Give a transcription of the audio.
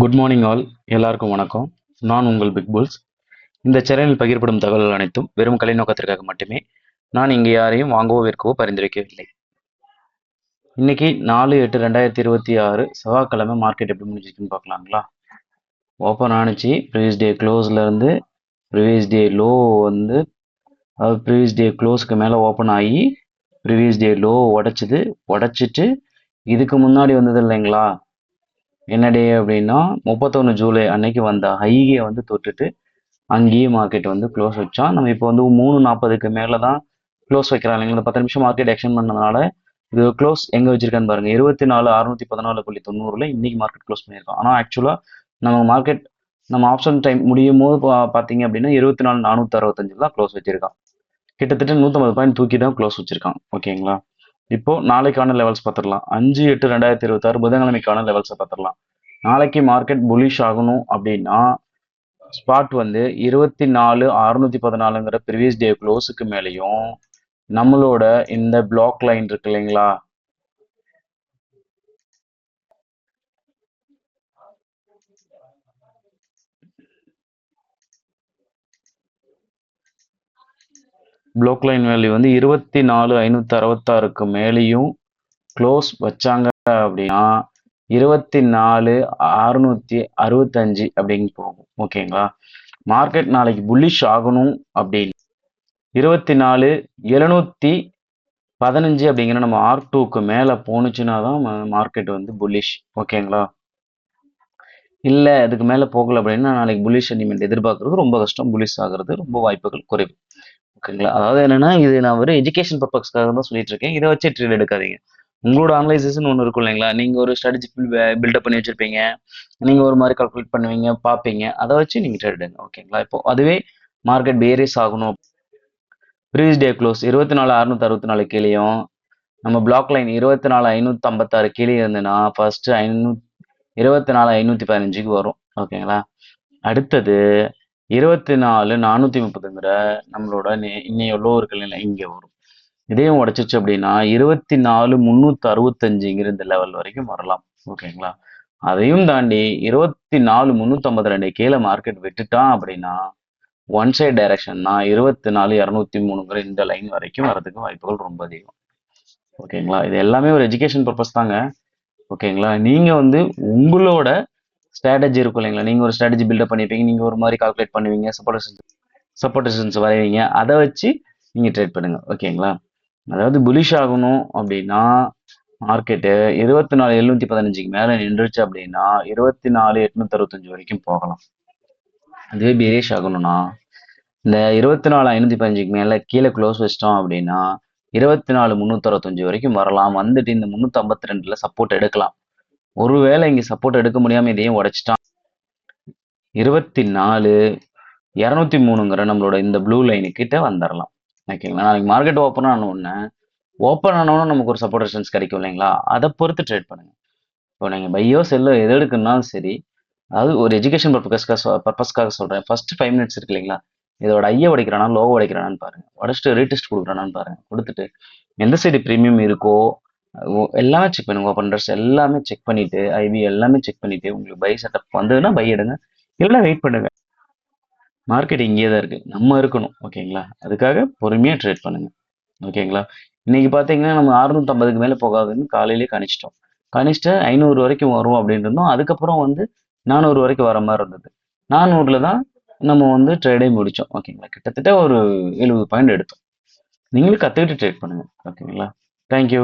Good morning all. எல்லாருக்கும் வணக்கம். நான் உங்கள் பிக் புல்ஸ். இந்த சேனலில் பகிரப்படும் தகவல்கள் அனைத்தும் வெறும் கலை நோக்கத்திற்காக மட்டுமே. நான் இங்கே யாரையும் வாங்கவோ விற்கவோ பரிந்துரைக்கவில்லை. இன்னைக்கு 4/8/2026 செவ்வாய்க்கிழமை மார்க்கெட் எப்படி முடிஞ்சிருக்குன்னு பார்க்கலாங்களா? ஓப்பன் ஆனிச்சு. ப்ரீவியஸ் டே க்ளோஸ்ல இருந்து ப்ரீவியஸ் டே லோ வந்து அதாவது ப்ரீவியஸ் டே க்ளோஸ்க்கு மேலே ஓப்பன் ஆகி ப்ரீவியஸ் டே லோ உடைச்சிட்டு இதுக்கு முன்னாடி வந்தது இல்லைங்களா? என்ன டே அப்படின்னா 31 ஜூலை அன்னைக்கு வந்த ஹையை வந்து தொட்டுட்டு அங்கேயே மார்க்கெட் வந்து க்ளோஸ் வச்சான். நம்ம இப்போ வந்து 3:40க்கு மேலே தான் க்ளோஸ் வைக்கிறாங்க இல்லைங்களா? இந்த 10 நிமிஷம் மார்க்கெட் எக்ஸ்டெண்ட் பண்ணதுனால இது க்ளோஸ் எங்கே வச்சிருக்கான்னு பாருங்க. 24,614.90 இன்னைக்கு மார்க்கெட் க்ளோஸ் பண்ணியிருக்கோம். ஆனால் ஆக்சுவலாக நம்ம ஆப்ஷன் டைம் முடியும் போது பார்த்தீங்க அப்படின்னா 24,465 தான் க்ளோஸ் வச்சிருக்கான். கிட்டத்தட்ட 150 பாயிண்ட் தூக்கி தான் க்ளோஸ் வச்சிருக்கான். ஓகேங்களா? இப்போ நாளைக்கான லெவல்ஸ் பார்த்துடலாம். 5/8/2026 புதன்கிழமைக்கான லெவல்ஸை பார்த்துடலாம். நாளைக்கு மார்க்கெட் புலிஷ் ஆகணும் அப்படின்னா ஸ்பாட் வந்து 24,614ங்கிற ப்ரீவியஸ் டே க்ளோஸுக்கு மேலேயும் நம்மளோட இந்த பிளாக் லைன் இருக்கு இல்லைங்களா? பிளாக் லைன் வேல்யூ வந்து 24,566க்கு மேலேயும் க்ளோஸ் வச்சாங்க அப்படின்னா 24,665 அப்படின்னு போகும். ஓகேங்களா? மார்க்கெட் நாளைக்கு புல்லிஷ் ஆகணும் அப்படின்னு 24,715 அப்படிங்கிற நம்ம R2க்கு மேலே போணுச்சுன்னா தான் மார்க்கெட் வந்து புல்லிஷ். ஓகேங்களா? இல்லை அதுக்கு மேலே போகல அப்படின்னா நாளைக்கு புல்லிஷ் சென்டிமெண்ட் எதிர்பார்க்கறது ரொம்ப கஷ்டம். புல்லிஷ் ஆகிறது ரொம்ப வாய்ப்புகள் குறைவு. ஓகேங்களா? அதாவது என்னன்னா இது நான் ஒரு எஜுகேஷன் பர்பஸ்க்காக தான் சொல்லிட்டு இருக்கேன். இதை வச்சு ட்ரேட் எடுக்காதீங்க. உங்களோட அனலைசிஸ்னு ஒன்று இருக்கும் இல்லைங்களா? நீங்கள் ஒரு ஸ்ட்ராட்டஜி பில்டப் பண்ணி வச்சிருப்பீங்க. நீங்கள் ஒரு மாதிரி கால்குலேட் பண்ணுவீங்க, பார்ப்பீங்க. அதை வச்சு நீங்கள் ட்ரேட் எடுங்க. ஓகேங்களா? இப்போ அதுவே மார்க்கெட் பேரிஸ் ஆகணும். ப்ரீவியஸ் டே க்ளோஸ் 24,664 கீழேயும் நம்ம பிளாக் லைன் 24,556 கீழே இருந்துன்னா ஃபர்ஸ்ட் 24,515க்கு வரும். ஓகேங்களா? அடுத்தது 24,430ங்கிற நம்மளோட இன்னைய லோ இருக்கு இல்லைங்களா? இங்கே வரும். இதையும் உடைச்சிச்சு அப்படின்னா 24,365ங்கிற இந்த லெவல் வரைக்கும் வரலாம். ஓகேங்களா? அதையும் தாண்டி 24,352 கீழே மார்க்கெட் விட்டுட்டான் அப்படின்னா ஒன் சைட் டைரக்ஷன்னா 24,203ங்கிற இந்த லைன் வரைக்கும் வரதுக்கு வாய்ப்புகள் ரொம்ப அதிகம். ஓகேங்களா? இது எல்லாமே ஒரு எஜுகேஷன் பர்பஸ் தாங்க. ஓகேங்களா? நீங்க வந்து உங்களோட ஸ்ட்ராட்டஜி இருக்கும் இல்லைங்களா? நீங்க ஒரு ஸ்ட்ராட்டஜி பில்டப் பண்ணிருப்பீங்க. நீங்க ஒரு மாதிரி கால்குலேட் பண்ணுவீங்க, சப்போர்ட் ரெசிஸ்டன்ஸ் வரைவீங்க. அதை வச்சு நீங்க ட்ரேட் பண்ணுங்க. ஓகேங்களா? அதாவது புலிஷ் ஆகணும் அப்படின்னா மார்க்கெட்டு 24,715க்கு மேலே நின்றுச்சு அப்படின்னா 24,865 வரைக்கும் போகலாம். அதுவே பேரிஷ் ஆகணும்னா இந்த 24,515க்கு மேலே கீழே க்ளோஸ் வச்சிட்டோம் அப்படின்னா 24,365 வரைக்கும் வரலாம். வந்துட்டு இந்த 352ல சப்போர்ட் எடுக்கலாம். ஒருவேளை இங்கே சப்போர்ட் எடுக்க முடியாமல் இதையும் உடைச்சிட்டான் 24,203ங்கிற நம்மளோட இந்த ப்ளூ லைனு கிட்ட வந்துடலாம். ஓகேங்களா? நாளைக்கு மார்க்கெட் ஓப்பன் ஆனோடனே நமக்கு ஒரு சப்போர்ட் ரெசிஸ்டன்ஸ் கிடைக்கும் இல்லைங்களா? அதை பொறுத்து ட்ரேட் பண்ணுங்க. இப்போ நீங்கள் பையோ செல்லோ எது எடுக்கணும்னாலும் சரி, அதாவது ஒரு எஜுகேஷன் பர்பஸ்க்காக சொல்கிறேன். ஃபர்ஸ்ட் 5 மினிட்ஸ் இருக்கு இல்லைங்களா? இதோட ஐயை உடைக்கிறானா லோவை உடைக்கிறானான்னு பாருங்க. உடச்சிட்டு ரீடெஸ்ட் கொடுக்குறானான்னு பாருங்க. கொடுத்துட்டு எந்த சைடு ப்ரீமியம் இருக்கோ எல்லாமே செக் பண்ணுங்க. ஓப்பன் இன்ட்ரெஸ்ட் எல்லாமே செக் பண்ணிட்டு ஐவி எல்லாமே செக் பண்ணிட்டு உங்களுக்கு பை செட்டப் வந்ததுன்னா பை எடுங்க, இல்லைன்னா வெயிட் பண்ணுங்க. மார்க்கெட் இங்கே தான் இருக்கு, நம்ம இருக்கணும். ஓகேங்களா? அதுக்காக பொறுமையாக ட்ரேட் பண்ணுங்க. ஓகேங்களா? இன்னைக்கு பார்த்தீங்கன்னா நம்ம 650க்கு மேலே போகாதுன்னு காலையிலேயே கணிச்சிட்டோம். கணிச்சிட்டு 500 வரைக்கும் வரும் அப்படின்னு இருந்தோம். அதுக்கப்புறம் வந்து 400 வரைக்கும் வர மாதிரி இருந்தது. 400ல தான் நம்ம வந்து ட்ரேடே முடித்தோம். ஓகேங்களா? கிட்டத்தட்ட ஒரு 70 பாயிண்ட் எடுத்தோம். நீங்களும் கற்றுக்கிட்டு ட்ரேட் பண்ணுங்க. ஓகேங்களா? தேங்க்யூ.